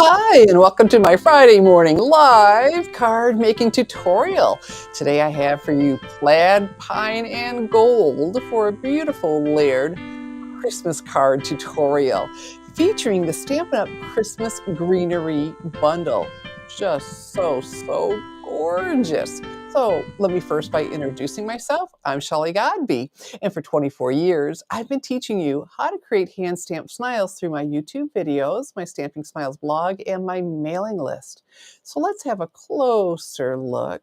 Hi, and welcome to my Friday morning live card making tutorial. Today I have for you plaid, pine, and gold for a beautiful layered Christmas card tutorial featuring the Stampin' Up! Christmas Greenery Bundle. Just so gorgeous. So let me first by introducing myself. I'm Shelley Godby, and for 24 years, I've been teaching you how to create hand-stamped smiles through my YouTube videos, my Stamping Smiles blog, and my mailing list. So let's have a closer look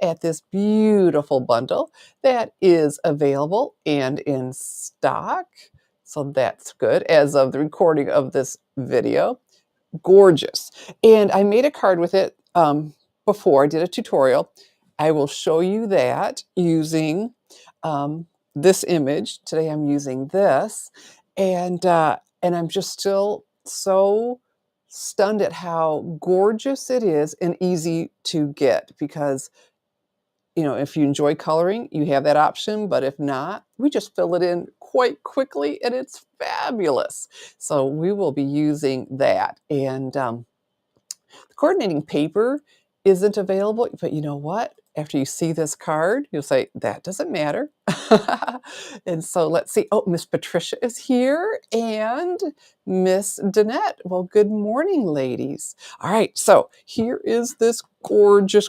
at this beautiful bundle that is available and in stock. So that's good as of the recording of this video. Gorgeous. And I made a card with it before. I did a tutorial. I will show you that using this image. Today I'm using this. And I'm just still so stunned at how gorgeous it is and easy to get, because if you enjoy coloring, you have that option, but if not, we just fill it in quite quickly and it's fabulous. So we will be using that. And the coordinating paper isn't available, but you know what? After you see this card, you'll say, that doesn't matter. And so let's see. Oh, Miss Patricia is here and Miss Danette. Well, good morning, ladies. All right, so here is this gorgeous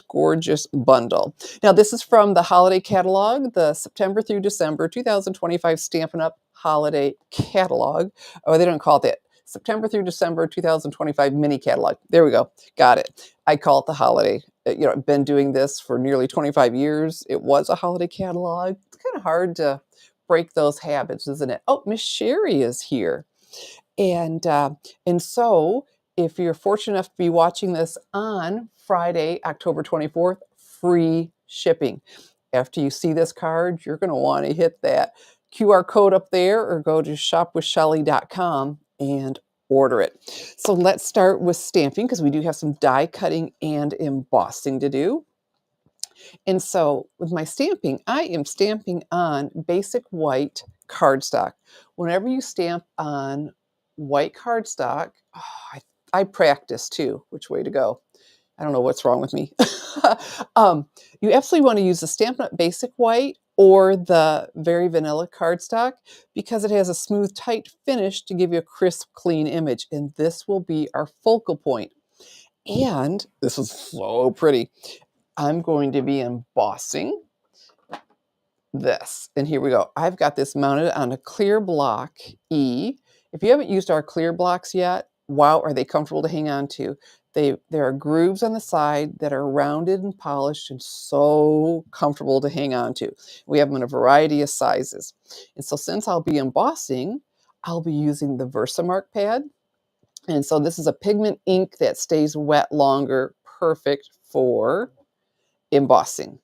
bundle. Now, this is from the holiday catalog, the September through December 2025 Stampin' Up! Holiday Catalog. Oh, they don't call it that. September through December 2025 mini catalog. There we go. Got it. I call it the holiday. I've been doing this for nearly 25 years. It was a holiday catalog. It's kind of hard to break those habits, isn't it? Oh, Miss Sherry is here. And so if you're fortunate enough to be watching this on Friday, October 24th, free shipping. After you see this card, you're going to want to hit that QR code up there or go to shopwithshelley.com and order it. So let's start with stamping, because we do have some die cutting and embossing to do. And so with my stamping, I am stamping on basic white cardstock. Whenever you stamp on white cardstock, I practice too, which way to go. I don't know what's wrong with me. You absolutely want to use the Stampin' Up! Basic White or the Very Vanilla cardstock, because it has a smooth, tight finish to give you a crisp, clean image. And this will be our focal point. And this is so pretty. I'm going to be embossing this. And here we go. I've got this mounted on a clear block E. If you haven't used our clear blocks yet, wow, are they comfortable to hang on to. There are grooves on the side that are rounded and polished and so comfortable to hang on to. We have them in a variety of sizes. And so since I'll be embossing, I'll be using the Versamark pad. And so this is a pigment ink that stays wet longer, perfect for embossing.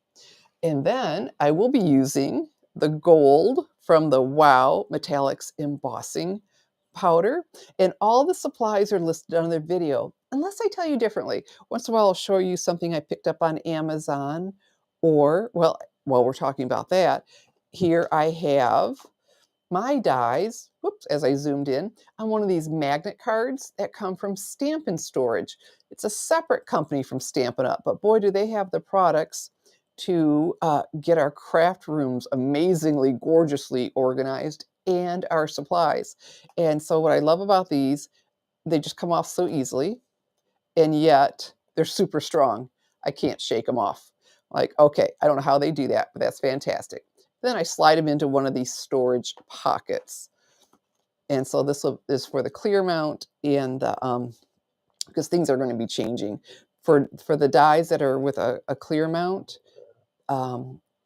And then I will be using the gold from the Wow Metallics embossing powder. And all the supplies are listed on the video, unless I tell you differently. Once in a while, I'll show you something I picked up on Amazon, or, well, while we're talking about that, here I have my dies, whoops, as I zoomed in, on one of these magnet cards that come from Stampin' Storage. It's a separate company from Stampin' Up!, but boy, do they have the products to get our craft rooms amazingly, gorgeously organized, and our supplies. And so what I love about these, they just come off so easily, and yet they're super strong. I can't shake them off. Like, okay, I don't know how they do that, but that's fantastic. Then I slide them into one of these storage pockets. And so this is for the clear mount, and because things are going to be changing. For the dies that are with a clear mount,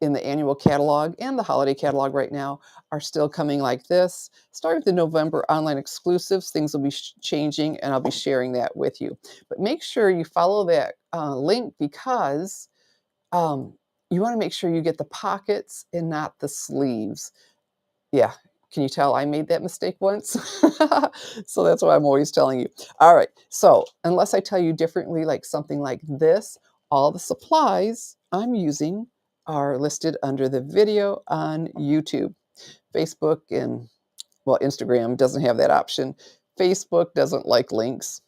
in the annual catalog and the holiday catalog right now are still coming like this. Starting with the November online exclusives, things will be changing, and I'll be sharing that with you. But make sure you follow that link, because you want to make sure you get the pockets and not the sleeves. Yeah, can you tell I made that mistake once? So that's why I'm always telling you. All right, so unless I tell you differently, like something like this, all the supplies I'm using are listed under the video on YouTube. Facebook and, well, Instagram doesn't have that option. Facebook doesn't like links.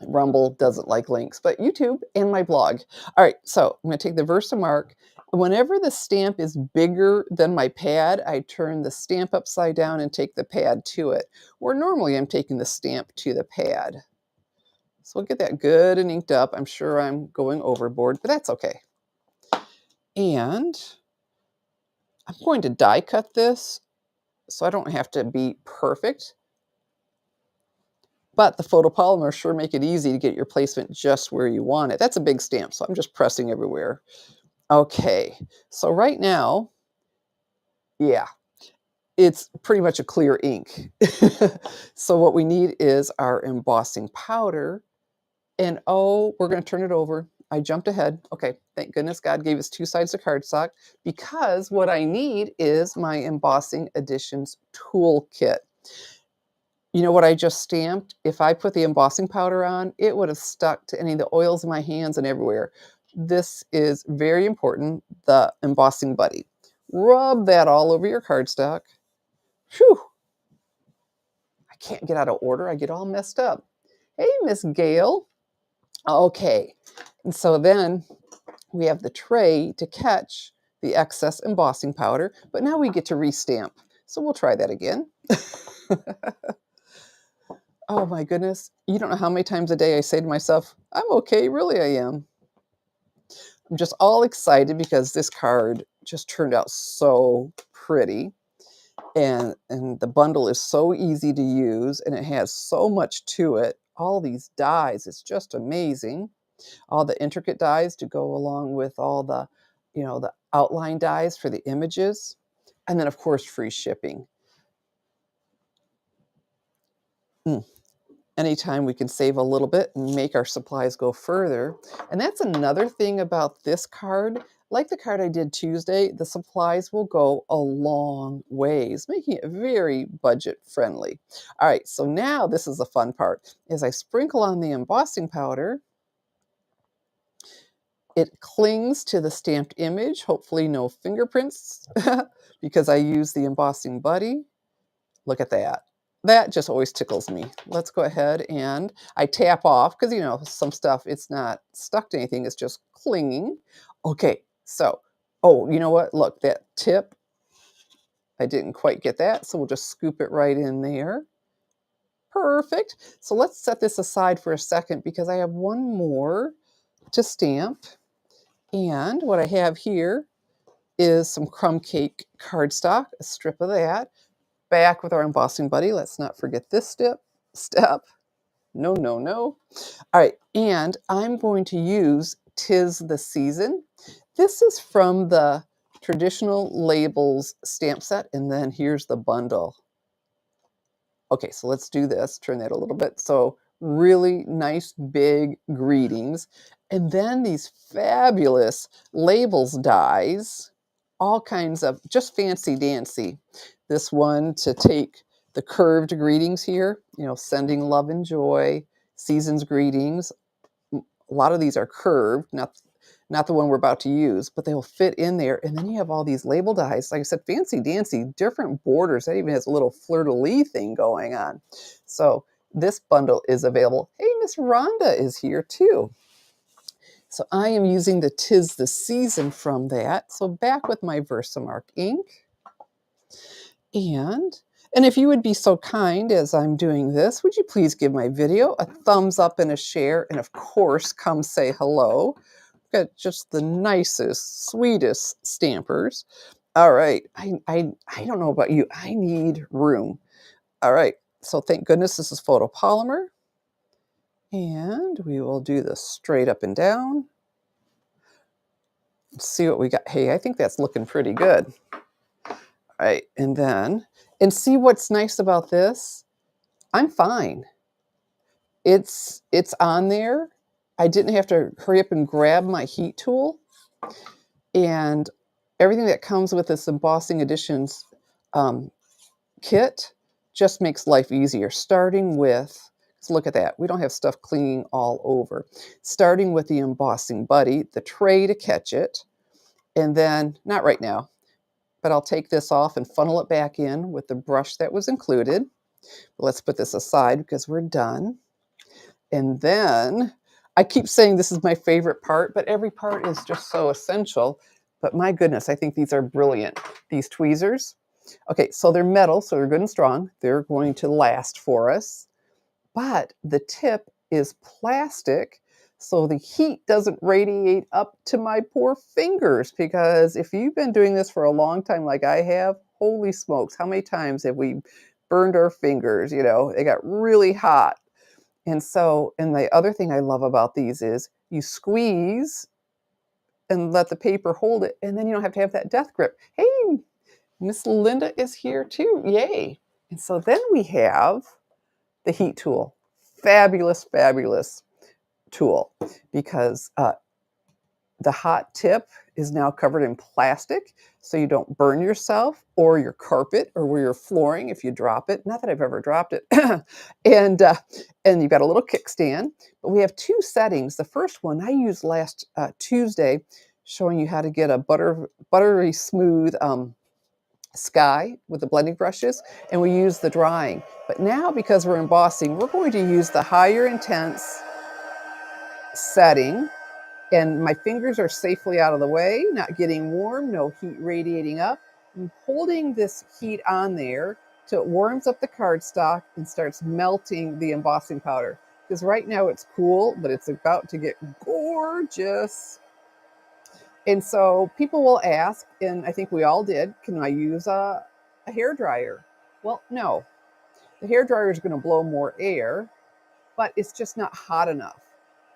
Rumble doesn't like links, but YouTube and my blog. All right, so I'm going to take the Versamark. Whenever the stamp is bigger than my pad, I turn the stamp upside down and take the pad to it, where normally I'm taking the stamp to the pad. So we'll get that good and inked up. I'm sure I'm going overboard, but that's okay. And I'm going to die cut this, so I don't have to be perfect. But the photopolymers sure make it easy to get your placement just where you want it. That's a big stamp, so I'm just pressing everywhere. Okay, so right now, yeah, it's pretty much a clear ink. So what we need is our embossing powder. And oh, we're going to turn it over. I jumped ahead. Okay, thank goodness God gave us two sides of cardstock, because what I need is my Embossing Editions toolkit. You know what I just stamped? If I put the embossing powder on, it would have stuck to any of the oils in my hands and everywhere. This is very important, the embossing buddy. Rub that all over your cardstock. Whew! I can't get out of order. I get all messed up. Hey, Miss Gail. Okay, and so then we have the tray to catch the excess embossing powder, but now we get to restamp. So we'll try that again. Oh my goodness. You don't know how many times a day I say to myself, I'm okay, really I am. I'm just all excited because this card just turned out so pretty. And the bundle is so easy to use, and it has so much to it. All these dies, it's just amazing. All the intricate dies to go along with all the, the outline dies for the images. And then of course, free shipping. Anytime we can save a little bit and make our supplies go further. And that's another thing about this card. Like the card I did Tuesday, the supplies will go a long ways, making it very budget friendly. All right, so now this is the fun part. As I sprinkle on the embossing powder, it clings to the stamped image, hopefully no fingerprints, because I use the embossing buddy. Look at that. That just always tickles me. Let's go ahead and I tap off because, some stuff, it's not stuck to anything. It's just clinging. Okay, so, oh, you know what? Look, that tip, I didn't quite get that. So we'll just scoop it right in there. Perfect. So let's set this aside for a second because I have one more to stamp. And what I have here is some crumb cake cardstock, a strip of that. Back with our embossing buddy. Let's not forget this step. No, no, no. All right, and I'm going to use 'Tis the Season. This is from the Traditional Labels stamp set, and then here's the bundle. Okay, so let's do this. Turn that a little bit. So really nice big greetings. And then these fabulous labels dies, all kinds of just fancy dancy. This one to take the curved greetings here, sending love and joy, season's greetings. A lot of these are curved, not the one we're about to use, but they'll fit in there. And then you have all these label dies, like I said, fancy dancy, different borders. That even has a little fleur-de-lis thing going on. So this bundle is available. Hey, Miss Rhonda is here too. So I am using the 'Tis the Season from that. So back with my Versamark ink. And if you would be so kind as I'm doing this, would you please give my video a thumbs up and a share, and of course, come say hello. Got just the nicest, sweetest stampers. All right, I don't know about you, I need room. All right, so thank goodness this is photopolymer. And we will do this straight up and down. Let's see what we got. Hey, I think that's looking pretty good. All right, and see what's nice about this? I'm fine. It's on there. I didn't have to hurry up and grab my heat tool. And everything that comes with this Embossing Editions kit just makes life easier. Starting with, so look at that. We don't have stuff clinging all over. Starting with the embossing buddy, the tray to catch it, and then, not right now, but I'll take this off and funnel it back in with the brush that was included. Let's put this aside because we're done. And then I keep saying this is my favorite part, but every part is just so essential. But my goodness, I think these are brilliant. These tweezers. Okay, so they're metal, so they're good and strong. They're going to last for us. But the tip is plastic, so the heat doesn't radiate up to my poor fingers. Because if you've been doing this for a long time like I have, holy smokes, how many times have we burned our fingers? You know, they got really hot. And so, and the other thing I love about these is you squeeze and let the paper hold it, and then you don't have to have that death grip. Hey, Miss Linda is here too. Yay. And so then we have the heat tool. Fabulous, fabulous tool, because the hot tip is now covered in plastic, so you don't burn yourself or your carpet or your flooring if you drop it. Not that I've ever dropped it. And you've got a little kickstand. But we have two settings. The first one I used last Tuesday, showing you how to get a buttery smooth sky with the blending brushes, and we use the drying. But now, because we're embossing, we're going to use the higher intense setting. And my fingers are safely out of the way, not getting warm, no heat radiating up. I'm holding this heat on there till it warms up the cardstock and starts melting the embossing powder. Because right now it's cool, but it's about to get gorgeous. And so people will ask, and I think we all did, can I use a hair dryer? Well, no. The hair dryer is going to blow more air, but it's just not hot enough.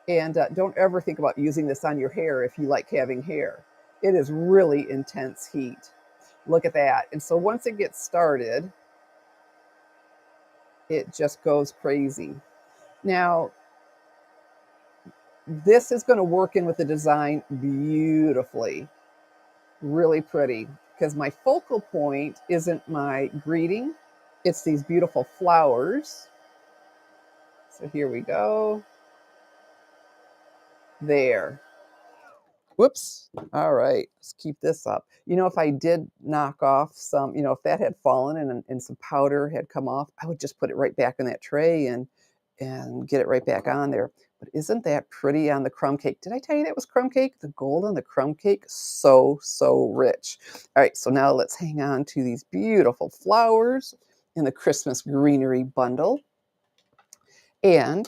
And don't ever think about using this on your hair if you like having hair. It is really intense heat. Look at that. And so once it gets started, it just goes crazy. Now, this is going to work in with the design beautifully. Really pretty. Because my focal point isn't my greeting. It's these beautiful flowers. So here we go. There. Whoops. All right, let's keep this up. You know, if I did knock off some, you know, if that had fallen and some powder had come off, I would just put it right back in that tray and get it right back on there. But isn't that pretty on the crumb cake? Did I tell you that was crumb cake? The gold on the crumb cake, so, so rich. All right, so now let's hang on to these beautiful flowers in the Christmas Greenery Bundle. And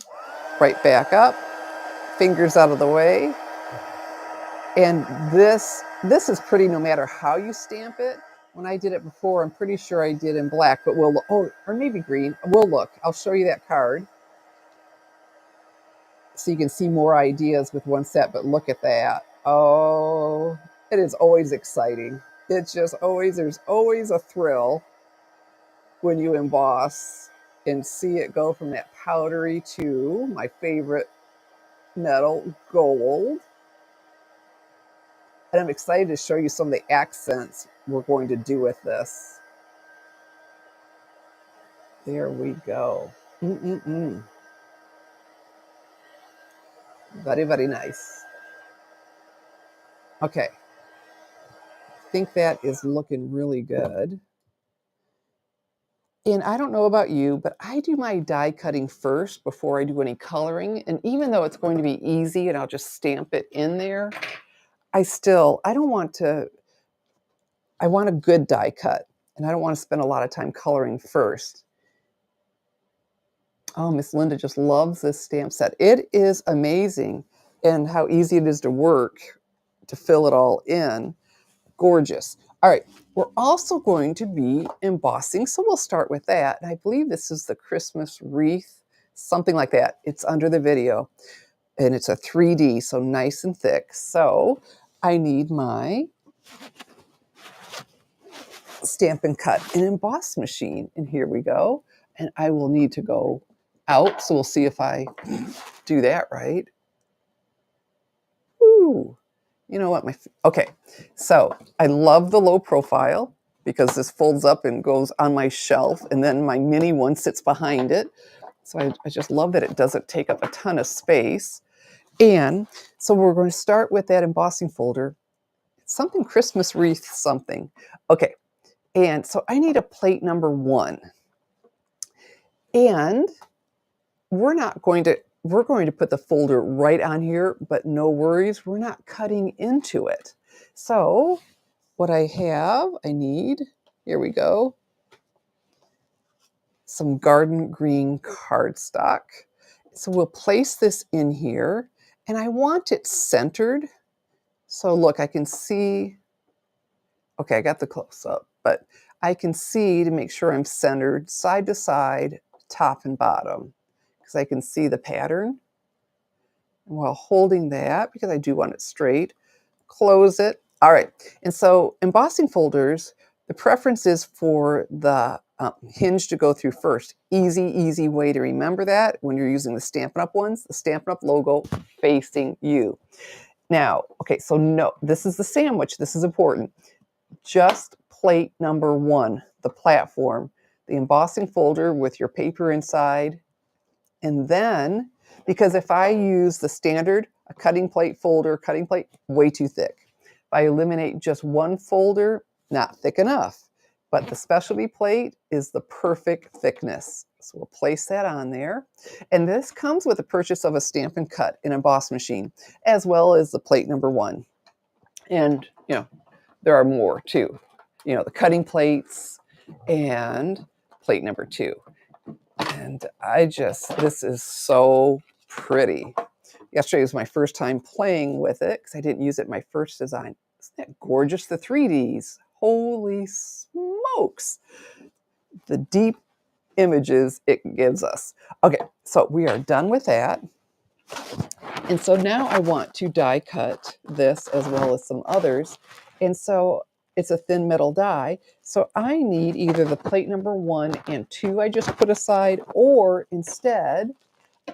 right back up, fingers out of the way. And this is pretty no matter how you stamp it. When I did it before, I'm pretty sure I did in black, but we'll, oh, or maybe green. We'll look. I'll show you that card so you can see more ideas with one set, but look at that. Oh, it is always exciting. It's just always, there's always a thrill when you emboss and see it go from that powdery to my favorite metal, gold. And I'm excited to show you some of the accents we're going to do with this. There we go. Very, very nice. Okay. I think that is looking really good. And I don't know about you, but I do my die cutting first before I do any coloring. And even though it's going to be easy and I'll just stamp it in there, I don't want to, I want a good die cut. And I don't want to spend a lot of time coloring first. Oh, Miss Linda just loves this stamp set. It is amazing, and how easy it is to work to fill it all in. Gorgeous. All right, we're also going to be embossing, so we'll start with that. And I believe this is the Christmas wreath, something like that. It's under the video, and it's a 3D, so nice and thick. So I need my Stampin' Cut and Emboss machine, and here we go. And I will need to go out, so we'll see if I do that right. Ooh, you know what? Okay, so I love the low profile because this folds up and goes on my shelf, and then my mini one sits behind it. So I just love that it doesn't take up a ton of space. And so we're going to start with that embossing folder. Something Christmas wreath something. Okay, and so I need a plate number 1. And we're not going to we're going to put the folder right on here, but no worries, we're not cutting into it. So what I need, here we go, some garden green cardstock. So we'll place this in here, and I want it centered. So look, I can see, okay, I got the close up, but I can see to make sure I'm centered side to side, top and bottom, because I can see the pattern. And while holding that, because I do want it straight, close it. All right, and so embossing folders, the preference is for the hinge to go through first. Easy way to remember that when you're using the Stampin' Up ones, the Stampin' Up logo facing you. Now, okay, so no, this is the sandwich. This is important. Just plate number 1, the platform, the embossing folder with your paper inside. And then, because if I use the standard, a cutting plate folder, cutting plate, way too thick. If I eliminate just one folder, not thick enough. But the specialty plate is the perfect thickness. So we'll place that on there. And this comes with the purchase of a Stampin' Cut and Emboss machine, as well as the plate number 1. And, you know, there are more too. You know, the cutting plates and plate number 2. And this is so pretty. Yesterday was my first time playing with it because I didn't use it in my first design. Isn't that gorgeous? The 3Ds. Holy smokes. The deep images it gives us. Okay, so we are done with that. And so now I want to die cut this as well as some others. And so it's a thin metal die. So I need either the plate number 1 and 2 I just put aside, or instead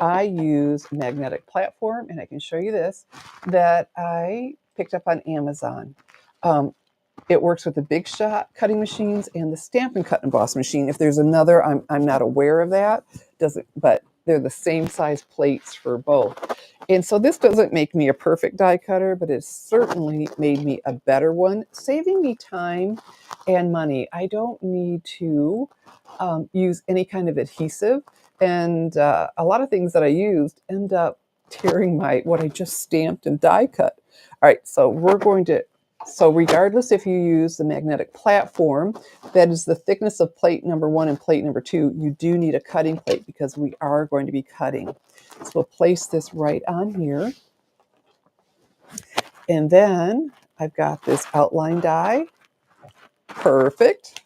I use magnetic platform, and I can show you this, that I picked up on Amazon. It works with the Big Shot cutting machines and the Stampin' Cut and Emboss machine. If there's another, I'm not aware of that. But they're the same size plates for both. And so this doesn't make me a perfect die cutter, but it's certainly made me a better one, saving me time and money. I don't need to use any kind of adhesive. And a lot of things that I used end up tearing what I just stamped and die cut. All right, so so regardless if you use the magnetic platform, that is the thickness of plate number 1 and plate number 2, you do need a cutting plate because we are going to be cutting. So we'll place this right on here. And then I've got this outline die. Perfect.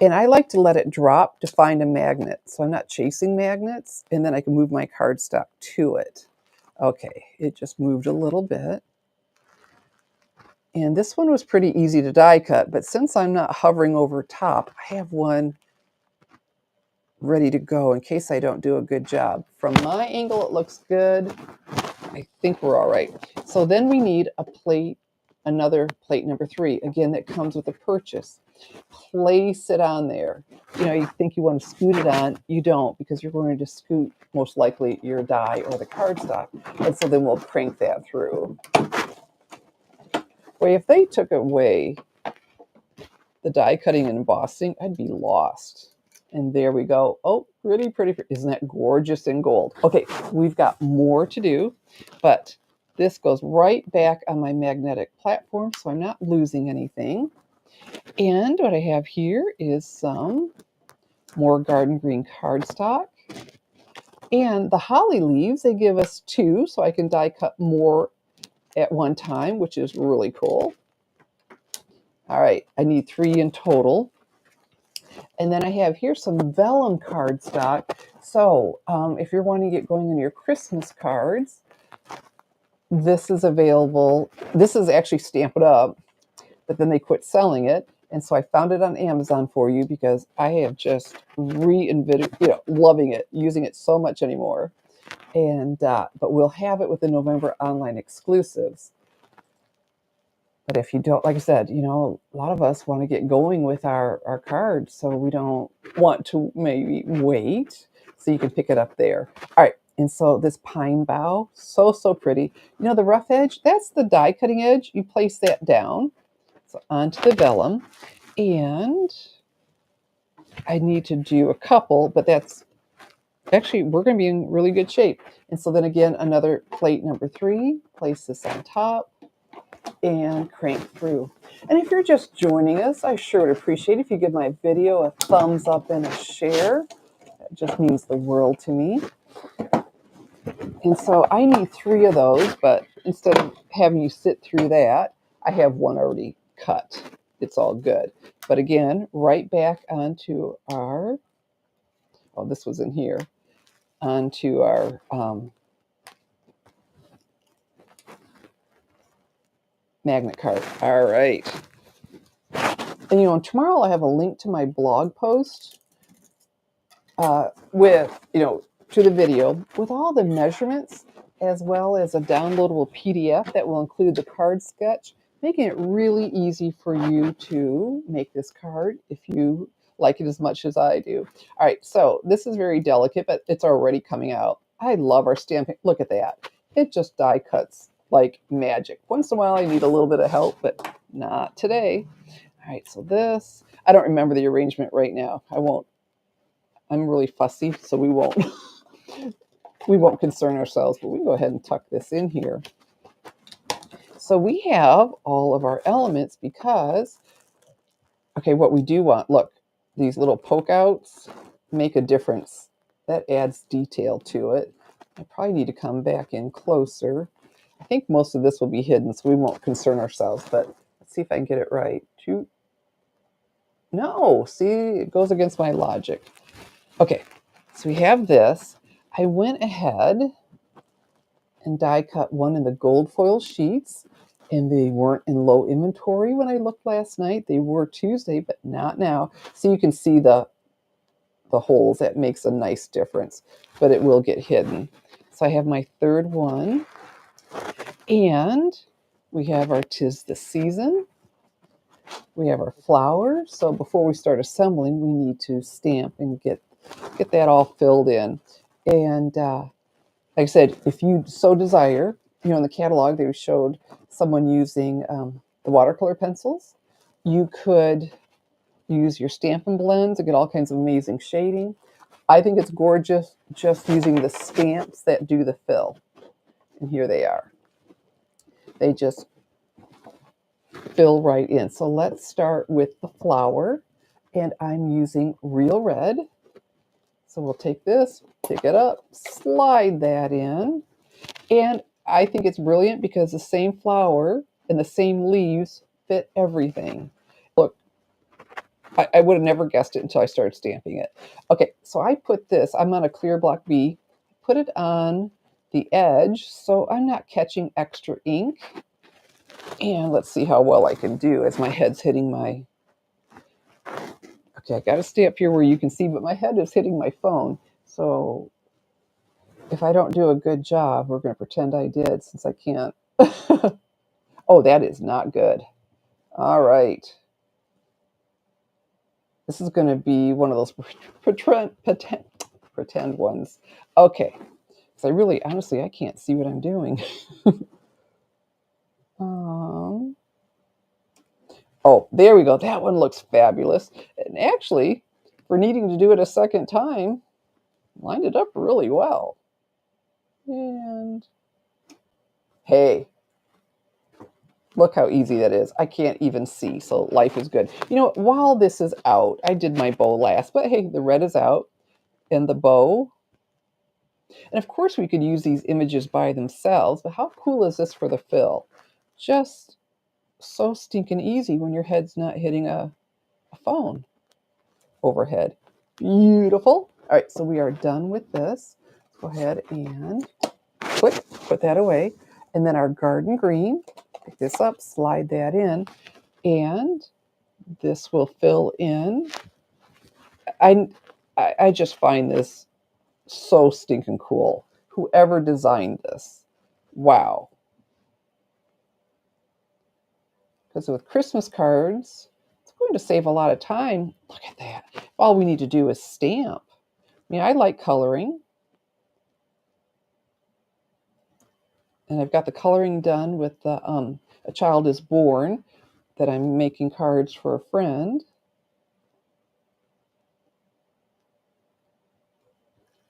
And I like to let it drop to find a magnet. So I'm not chasing magnets, and then I can move my cardstock to it. Okay, it just moved a little bit. And this one was pretty easy to die cut, but since I'm not hovering over top, I have one ready to go in case I don't do a good job. From my angle, it looks good. I think we're all right. So then we need a plate, another plate number 3, again, that comes with a purchase. Place it on there. You know, you think you want to scoot it on, you don't, because you're going to scoot most likely your die or the cardstock. And so then we'll crank that through. Boy, if they took away the die cutting and embossing, I'd be lost. And there we go. Oh, pretty. Isn't that gorgeous in gold? Okay, we've got more to do, but this goes right back on my magnetic platform, so I'm not losing anything. And what I have here is some more garden green cardstock. And the holly leaves, they give us 2, so I can die cut more at one time, which is really cool. All right, I need 3 in total. And then I have here some vellum cardstock. So if you're wanting to get going on your Christmas cards, this is available. This is actually Stampin' Up, but then they quit selling it. And so I found it on Amazon for you because I have just reinvented, loving it, using it so much anymore. And but we'll have it with the November online exclusives. But if you don't, like I said, a lot of us want to get going with our cards, so we don't want to maybe wait. So you can pick it up there. All right, and so this pine bough, so pretty. The rough edge, that's the die cutting edge. You place that down, so onto the vellum. And I need to do a couple, but that's actually, we're going to be in really good shape. And so then again, another plate number 3, place this on top and crank through. And if you're just joining us, I sure would appreciate if you give my video a thumbs up and a share. That just means the world to me. And so I need 3 of those, but instead of having you sit through that, I have one already cut. It's all good. But again, right back onto our, oh, this was in here, onto our magnet card. All right. And tomorrow I'll have a link to my blog post with, to the video with all the measurements, as well as a downloadable PDF that will include the card sketch, making it really easy for you to make this card if you like it as much as I do. All right, so this is very delicate, but it's already coming out. I love our stamping. Look at that. It just die cuts like magic. Once in a while I need a little bit of help, but not today. All right, so this, I don't remember the arrangement right now. I'm really fussy, so we won't concern ourselves, but we can go ahead and tuck this in here. So we have all of our elements because, okay, what we do want, look, these little poke outs make a difference. That adds detail to it. I probably need to come back in closer. I think most of this will be hidden, so we won't concern ourselves, but let's see if I can get it right. No, see, it goes against my logic. Okay, so we have this. I went ahead and die cut one in the gold foil sheets, and they weren't in low inventory when I looked last night. They were Tuesday, but not now. So you can see the holes. That makes a nice difference, but it will get hidden. So I have my third one, and we have our 'Tis the Season. We have our flower. So before we start assembling, we need to stamp and get that all filled in. And like I said, if you so desire, in the catalog they showed someone using the watercolor pencils. You could use your Stampin' Blends to get all kinds of amazing shading. I think it's gorgeous just using the stamps that do the fill. And here they are. They just fill right in. So let's start with the flower. And I'm using Real Red. So we'll take this, pick it up, slide that in. And I think it's brilliant because the same flower and the same leaves fit everything. Look, I would have never guessed it until I started stamping it. Okay, so I put this, I'm on a clear block B, put it on the edge so I'm not catching extra ink. And let's see how well I can do as my head's hitting my, okay, I got to stay up here where you can see, but my head is hitting my phone. So if I don't do a good job, we're going to pretend I did since I can't. Oh, that is not good. All right. This is going to be one of those pretend ones. Okay. Because I really, honestly, I can't see what I'm doing. Oh, there we go. That one looks fabulous. And actually, for needing to do it a second time, lined it up really well. And hey, look how easy that is. I can't even see, so life is good. While this is out, I did my bow last, but hey, the red is out and the bow. And of course, we could use these images by themselves, but how cool is this for the fill? Just so stinking easy when your head's not hitting a phone overhead. Beautiful. All right, so we are done with this. Let's go ahead and put that away. And then our garden green, pick this up, slide that in, and this will fill in. I just find this so stinking cool. Whoever designed this, wow. Because with Christmas cards, it's going to save a lot of time. Look at that. All we need to do is stamp. I like coloring. And I've got the coloring done with the A Child is Born that I'm making cards for a friend.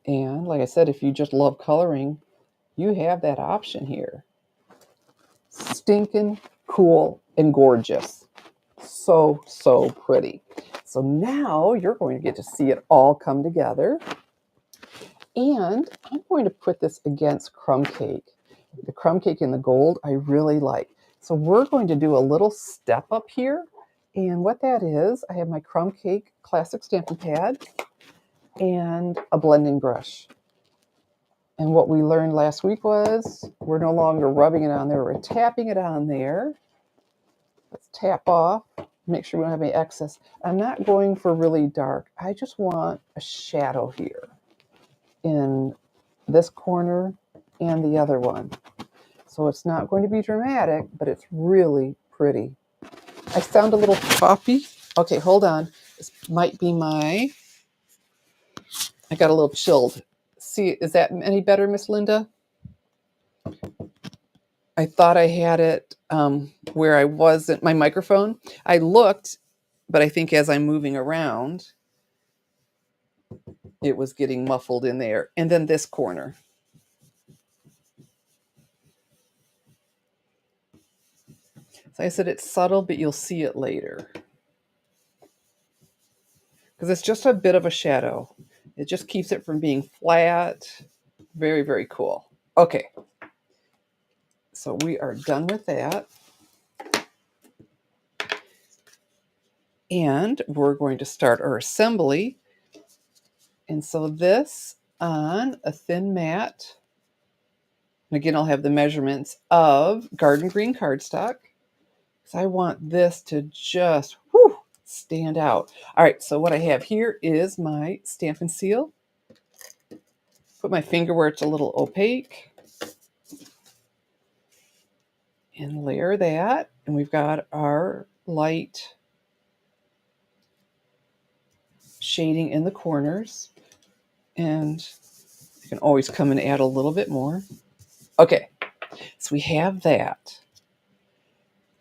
And like I said, if you just love coloring, you have that option here. Stinking cool and gorgeous. So, so pretty. So now you're going to get to see it all come together. And I'm going to put this against crumb cake. The crumb cake in the gold I really like. So we're going to do a little step up here. And what that is, I have my crumb cake classic stamping pad and a blending brush. And what we learned last week was we're no longer rubbing it on there, we're tapping it on there. Let's tap off, make sure we don't have any excess. I'm not going for really dark. I just want a shadow here in this corner and the other one. So it's not going to be dramatic, but it's really pretty. I sound a little poppy. Okay, hold on. This might be I got a little chilled. See, is that any better, Miss Linda? I thought I had it where I wasn't, my microphone. I looked, but I think as I'm moving around, it was getting muffled in there. And then this corner. So I said it's subtle, but you'll see it later. Because it's just a bit of a shadow. It just keeps it from being flat. Very, very cool. Okay. So we are done with that. And we're going to start our assembly. And so this on a thin mat. And again, I'll have the measurements of garden green cardstock. So I want this to just stand out. All right, so what I have here is my Stampin' Seal. Put my finger where it's a little opaque. And layer that. And we've got our light shading in the corners. And you can always come and add a little bit more. Okay, so we have that.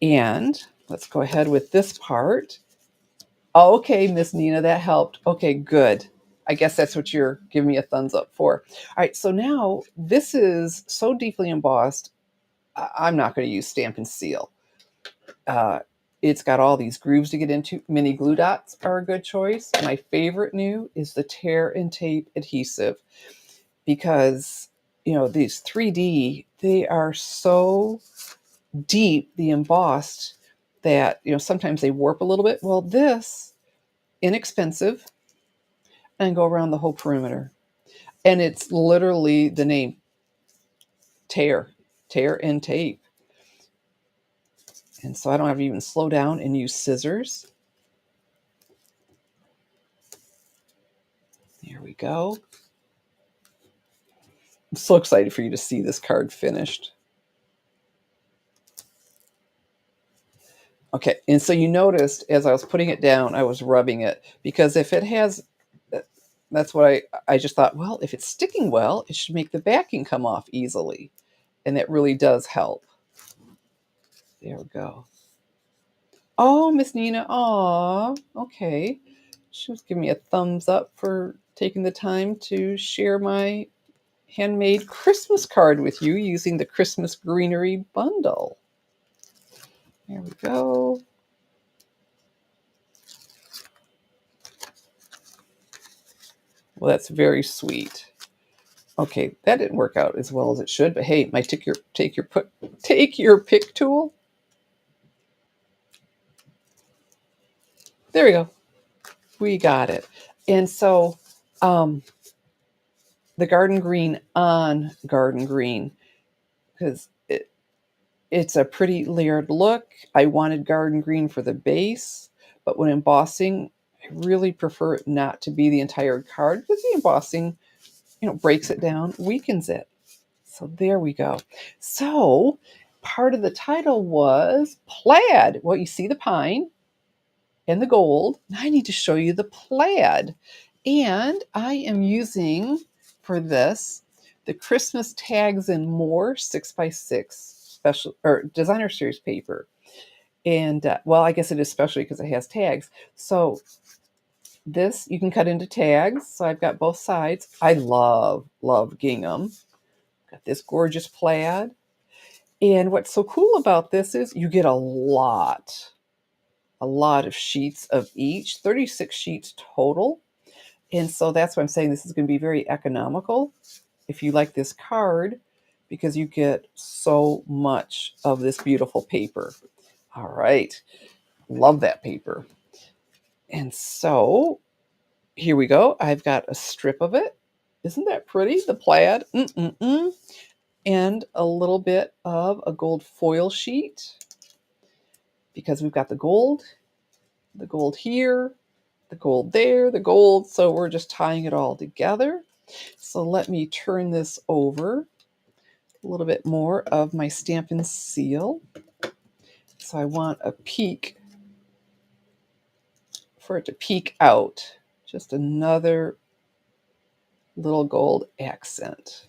And let's go ahead with this part. Oh, okay, Miss Nina, that helped. Okay, good. I guess that's what you're giving me a thumbs up for. All right, so now this is so deeply embossed, I'm not going to use Stampin' Seal. It's got all these grooves to get into. Mini glue dots are a good choice. My favorite new is the Tear and Tape adhesive because, you know, these 3D, they are so deep, the embossed, that, you know, sometimes they warp a little bit. Well, this, inexpensive, and go around the whole perimeter. And it's literally the name, Tear and Tape. And so I don't have to even slow down and use scissors. There we go. I'm so excited for you to see this card finished. Okay, and so you noticed as I was putting it down, I was rubbing it because if it has, that's what I just thought, well, if it's sticking well, it should make the backing come off easily. And that really does help. There we go. Oh, Miss Nina, aw, okay. She was giving me a thumbs up for taking the time to share my handmade Christmas card with you using the Christmas Greenery Bundle. There we go. Well, that's very sweet. Okay, that didn't work out as well as it should, but hey, my take your pick tool. There we go. We got it. And so the garden green on garden green, because it's a pretty layered look. I wanted garden green for the base, but when embossing, I really prefer it not to be the entire card because the embossing, you know, breaks it down, weakens it. So there we go. So part of the title was plaid. Well, you see the pine and the gold. Now I need to show you the plaid. And I am using for this the Christmas Tags and More 6x6 special or designer series paper. And well, I guess it is special because it has tags. So This you can cut into tags. So I've got both sides. I love gingham. Got this gorgeous plaid. And what's so cool about this is you get a lot of sheets of each, 36 sheets total. And so that's why I'm saying this is going to be very economical if you like this card, because you get so much of this beautiful paper. All right. Love that paper. And so here we go. I've got a strip of it. Isn't that pretty? The plaid. And a little bit of a gold foil sheet, because we've got the gold here, the gold there, the gold. So we're just tying it all together. So let me turn this over. A little bit more of my Stampin' Seal. So I want a peak, for it to peek out. Just another little gold accent.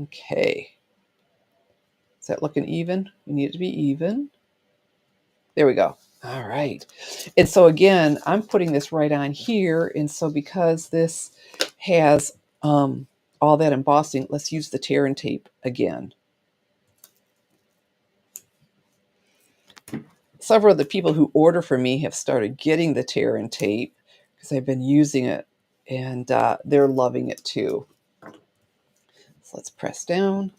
Okay. Is that looking even? We need it to be even. There we go. All right. And so again, I'm putting this right on here. And so because this has all that embossing, let's use the tear and tape again. Several of the people who order from me have started getting the tear and tape because I've been using it, and they're loving it too. So let's press down.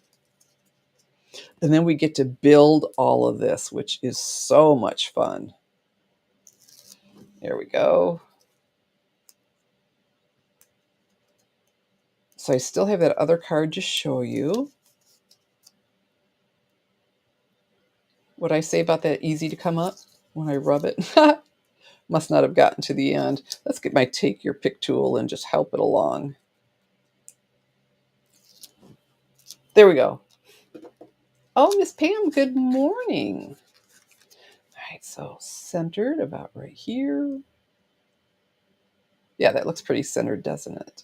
And then we get to build all of this, which is so much fun. There we go. So I still have that other card to show you. What I say about that easy to come up when I rub it? Must not have gotten to the end. Let's get my take your pick tool and just help it along. There we go. Oh, Miss Pam, good morning. All right, so centered about right here. Yeah, that looks pretty centered, doesn't it?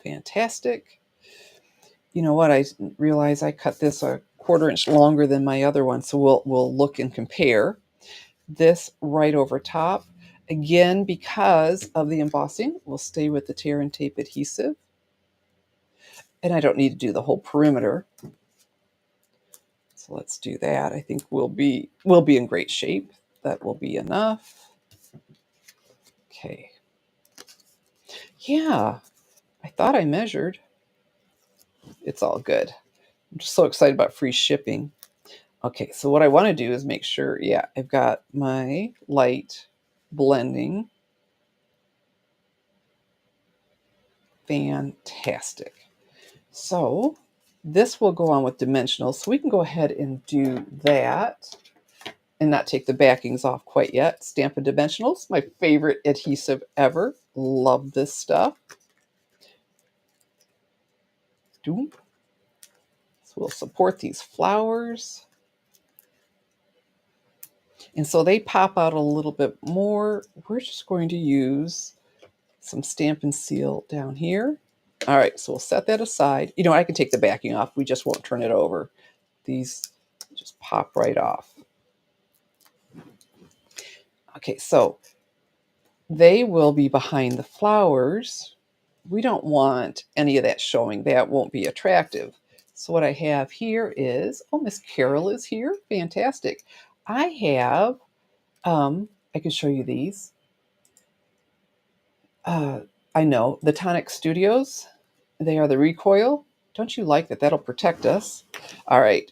Fantastic. You know what? I realize I cut this a 1/4 inch longer than my other one, so we'll look and compare. This right over top, again, because of the embossing, we'll stay with the tear and tape adhesive. And I don't need to do the whole perimeter. So let's do that. I think we'll be in great shape. That will be enough. Okay. Yeah, I thought I measured. It's all good. I'm just so excited about free shipping. Okay, so what I want to do is make sure, yeah, I've got my light blending. Fantastic. So this will go on with dimensionals. So we can go ahead and do that and not take the backings off quite yet. Stampin' Dimensionals, my favorite adhesive ever. Love this stuff. So we'll support these flowers. And so they pop out a little bit more. We're just going to use some Stampin' Seal down here. All right, so we'll set that aside. You know, I can take the backing off. We just won't turn it over. These just pop right off. Okay, so they will be behind the flowers. We don't want any of that showing. That won't be attractive. So what I have here is, oh, Miss Carol is here. Fantastic. I have, I can show you these. I know, the Tonic Studios. They are the recoil. Don't you like that? That'll protect us. All right.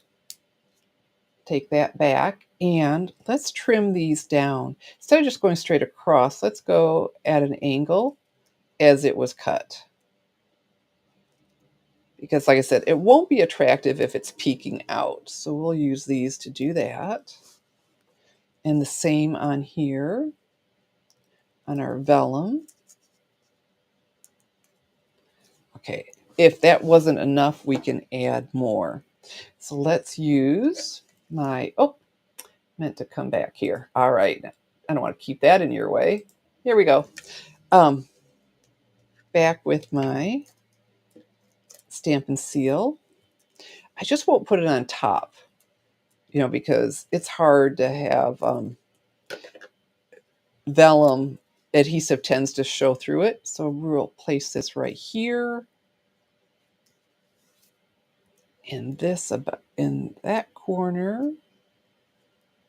Take that back and let's trim these down. Instead of just going straight across, let's go at an angle as it was cut. Because like I said, it won't be attractive if it's peeking out. So we'll use these to do that. And the same on here, on our vellum. Okay, if that wasn't enough, we can add more. So let's use my, oh, meant to come back here. All right, I don't want to keep that in your way. Here we go. Back with my Stampin' Seal. I just won't put it on top, you know, because it's hard to have vellum adhesive tends to show through it. So we'll place this right here. And this about in that corner,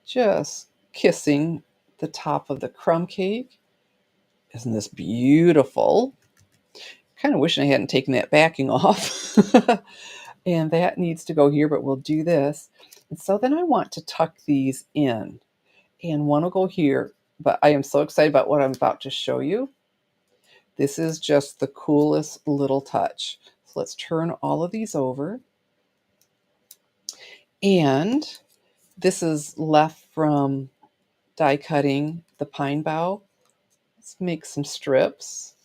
just kissing the top of the crumb cake. Isn't this beautiful? Kind of wishing I hadn't taken that backing off. And that needs to go here, but we'll do this. And so then I want to tuck these in. And one will go here, but I am so excited about what I'm about to show you. This is just the coolest little touch. So let's turn all of these over. And this is left from die cutting the pine bough. Let's make some strips.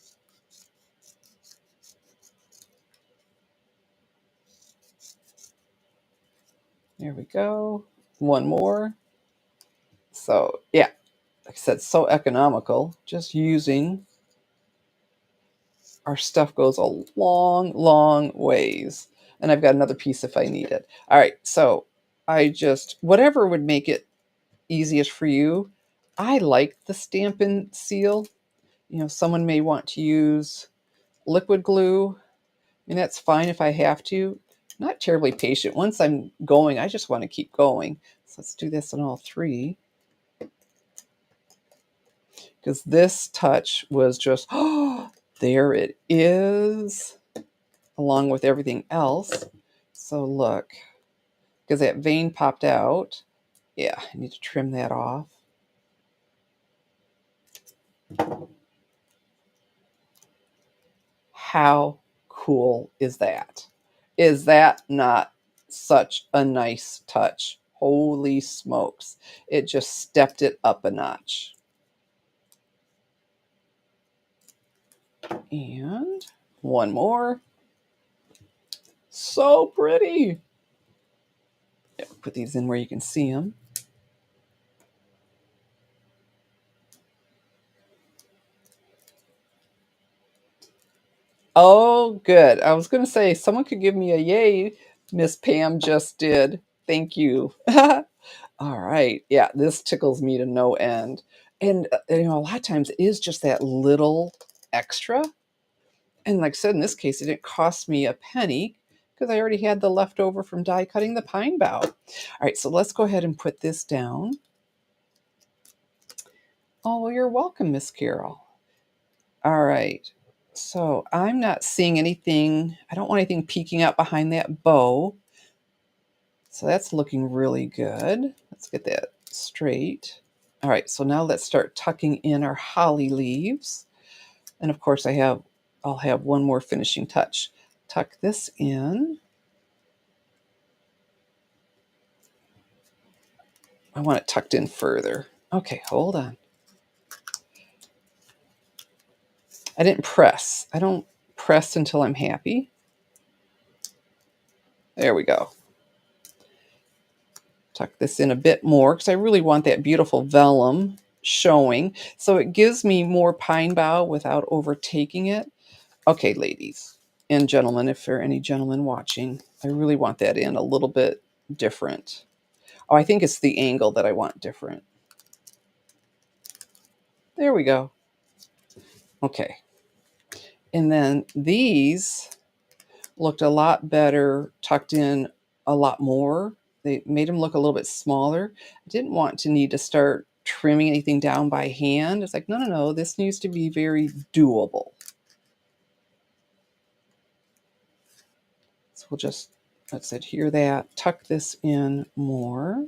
There we go. One more. So yeah, like I said, so economical. Just using our stuff goes a long, long ways. And I've got another piece if I need it. All right, so I just, whatever would make it easiest for you. I like the Stampin' Seal. You know, someone may want to use liquid glue, and that's fine if I have to. Not terribly patient. Once I'm going, I just want to keep going. So let's do this on all three. Because this touch was just, oh, there it is, along with everything else. So look, because that vein popped out. Yeah, I need to trim that off. How cool is that? Is that not such a nice touch? Holy smokes. It just stepped it up a notch. And one more. So pretty. Yeah, put these in where you can see them. Oh, good. I was going to say, someone could give me a yay. Miss Pam just did. Thank you. All right. Yeah, this tickles me to no end. And, you know, a lot of times it is just that little extra. And like I said, in this case, it didn't cost me a penny because I already had the leftover from die cutting the pine bough. All right, so let's go ahead and put this down. Oh, well, you're welcome, Miss Carol. All right. So I'm not seeing anything. I don't want anything peeking out behind that bow. So that's looking really good. Let's get that straight. All right, so now let's start tucking in our holly leaves. And of course I'll have one more finishing touch. Tuck this in. I want it tucked in further. Okay, hold on. I didn't press. I don't press until I'm happy. There we go. Tuck this in a bit more because I really want that beautiful vellum showing. So it gives me more pine bough without overtaking it. Okay, ladies and gentlemen, if there are any gentlemen watching, I really want that in a little bit different. Oh, I think it's the angle that I want different. There we go. Okay. And then these looked a lot better, tucked in a lot more. They made them look a little bit smaller. I didn't want to need to start trimming anything down by hand. It's like, no, no, no, this needs to be very doable. So we'll just, let's adhere that, tuck this in more.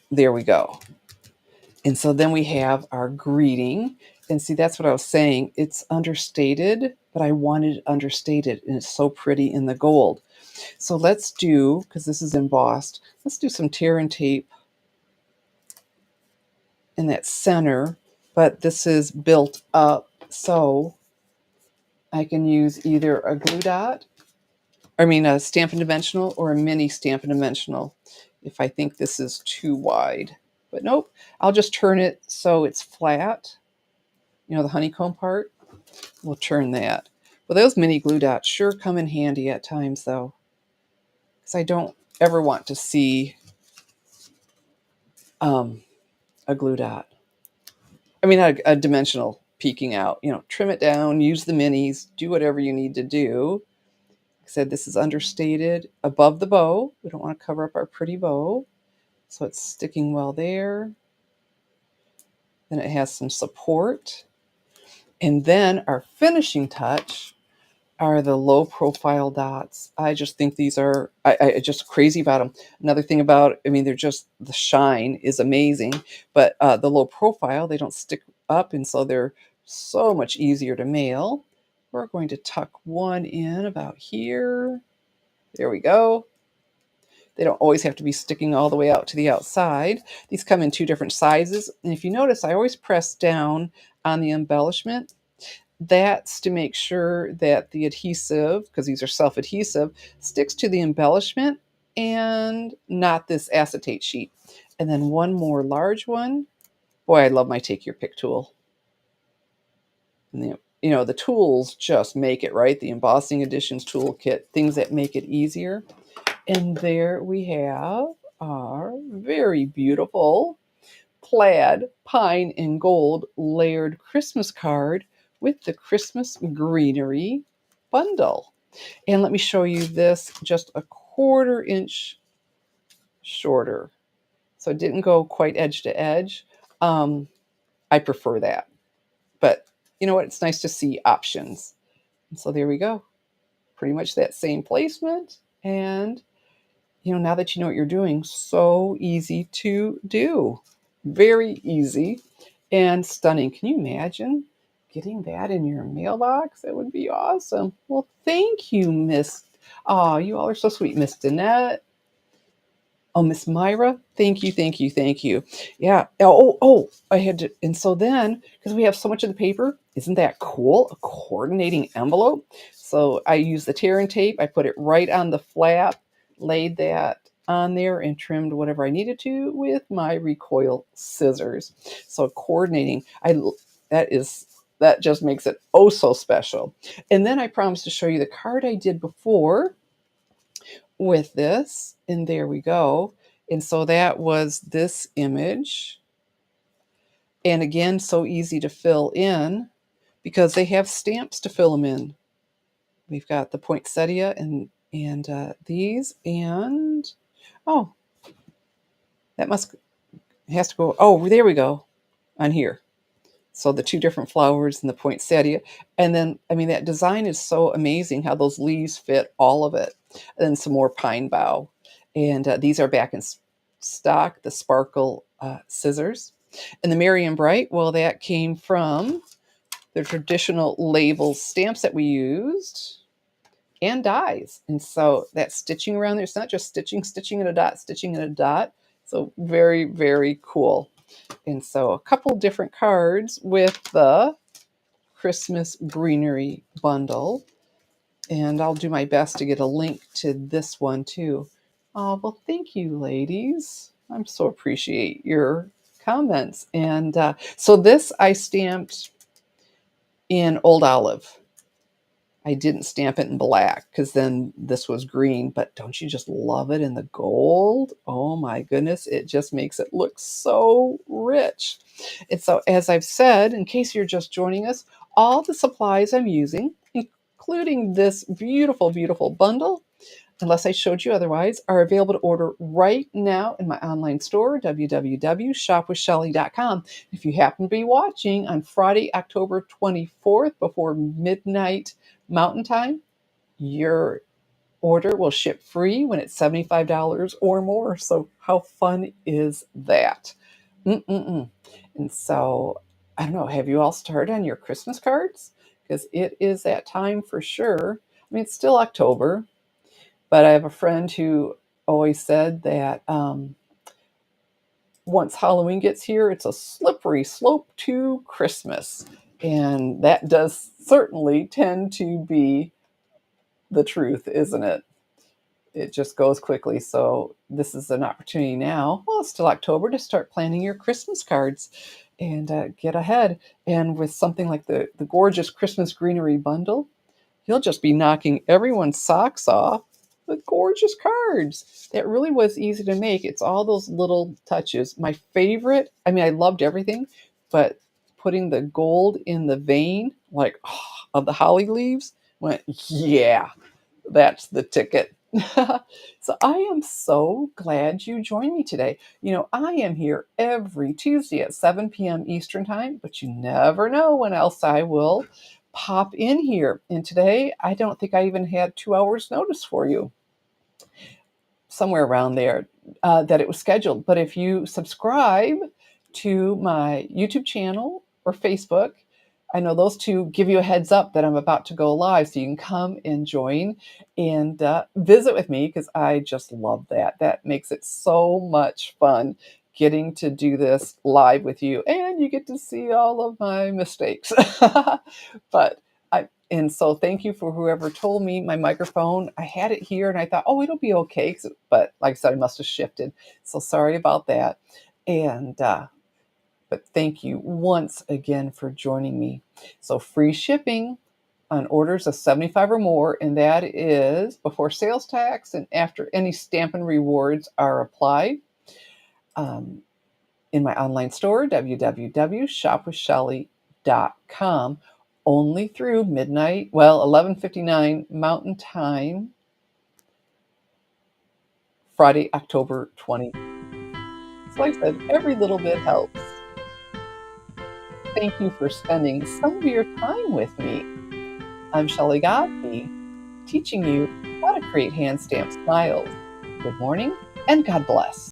There we go. And so then we have our greeting. And see, that's what I was saying. It's understated, but I wanted it understated. And it's so pretty in the gold. So let's do, because this is embossed, let's do some tear and tape in that center. But this is built up, so I can use either a glue dot, a Stampin' Dimensional, or a mini Stampin' Dimensional if I think this is too wide. But nope, I'll just turn it so it's flat. You know, the honeycomb part, we'll turn that. Well, those mini glue dots sure come in handy at times, though, because I don't ever want to see a glue dot. I mean, a dimensional peeking out. Trim it down, use the minis, do whatever you need to do. Like I said, this is understated above the bow. We don't want to cover up our pretty bow. So it's sticking well there. Then it has some support. And then our finishing touch are the low profile dots. I just think these are, I just crazy about them. Another thing about, they're just, the shine is amazing, but the low profile, they don't stick up, and so they're so much easier to mail. We're going to tuck one in about here. There we go. They don't always have to be sticking all the way out to the outside. These come in 2 different sizes. And if you notice, I always press down on the embellishment. That's to make sure that the adhesive, because these are self-adhesive, sticks to the embellishment and not this acetate sheet. And then one more large one. Boy, I love my Take Your Pick tool. And the tools just make it, right? The Embossing Editions toolkit, things that make it easier. And there we have our very beautiful plaid pine and gold layered Christmas card with the Christmas Greenery Bundle. And let me show you this just a 1/4 inch shorter. So it didn't go quite edge to edge. I prefer that. But you know what? It's nice to see options. And so there we go. Pretty much that same placement. And now that you know what you're doing, so easy to do. Very easy and stunning. Can you imagine getting that in your mailbox? That would be awesome. Well, thank you, Miss. Oh, you all are so sweet, Miss Danette. Oh, Miss Myra, thank you, thank you, thank you. Yeah. I had to, and so then, because we have so much of the paper, isn't that cool? A coordinating envelope. So I used the tear and tape. I put it right on the flap, laid that on there, and trimmed whatever I needed to with my recoil scissors. So coordinating, that just makes it oh so special. And then I promised to show you the card I did before with this, and there we go. And so that was this image, and again, so easy to fill in because they have stamps to fill them in. We've got the poinsettia and these, and oh, that has to go. Oh, there we go on here. So the 2 different flowers and the poinsettia. And then, that design is so amazing how those leaves fit all of it. And then some more pine bough. And these are back in stock, the sparkle scissors. And the Merry and Bright, well, that came from the traditional label stamps that we used and dies. And so that stitching around there, it's not just stitching in a dot, stitching in a dot. So very, very cool. And so a couple different cards with the Christmas Greenery Bundle. And I'll do my best to get a link to this one too. Oh, well, thank you, ladies. I so appreciate your comments. And so this I stamped in Old Olive. I didn't stamp it in black because then this was green, but don't you just love it in the gold? Oh my goodness, it just makes it look so rich. And so, as I've said, in case you're just joining us, all the supplies I'm using, including this beautiful, beautiful bundle, unless I showed you otherwise, are available to order right now in my online store, www.shopwithshelly.com. If you happen to be watching on Friday, October 24th before midnight Mountain Time, your order will ship free when it's $75 or more. So how fun is that? Mm-mm-mm. And so, I don't know, have you all started on your Christmas cards? Because it is that time for sure. It's still October, but I have a friend who always said that once Halloween gets here, it's a slippery slope to Christmas. And that does certainly tend to be the truth, isn't it? It just goes quickly. So this is an opportunity now, well, it's still October, to start planning your Christmas cards and get ahead. And with something like the gorgeous Christmas Greenery Bundle, you'll just be knocking everyone's socks off. the gorgeous cards. That really was easy to make. It's all those little touches. My favorite, I mean, I loved everything, but putting the gold in the vein, like of the holly leaves, went, yeah, that's the ticket. So I am so glad you joined me today. You know, I am here every Tuesday at 7 p.m. Eastern Time, but you never know when else I will pop in here. And today, I don't think I even had 2 hours notice for you, somewhere around there, that it was scheduled. But if you subscribe to my YouTube channel or Facebook, I know those two give you a heads up that I'm about to go live, so you can come and join and visit with me because I just love that. That makes it so much fun getting to do this live with you, and you get to see all of my mistakes. But and so thank you for whoever told me my microphone. I had it here and I thought, oh, it'll be okay. But like I said, I must have shifted. So sorry about that. And but thank you once again for joining me. So free shipping on orders of 75 or more, and that is before sales tax and after any Stampin' rewards are applied. Um, in my online store, www.shopwithshelly.com, only through midnight, well, 11:59 Mountain Time, Friday, October 20th. So like I said, every little bit helps. Thank you for spending some of your time with me. I'm Shelley Godby, teaching you how to create hand stamped smiles. Good morning and God bless.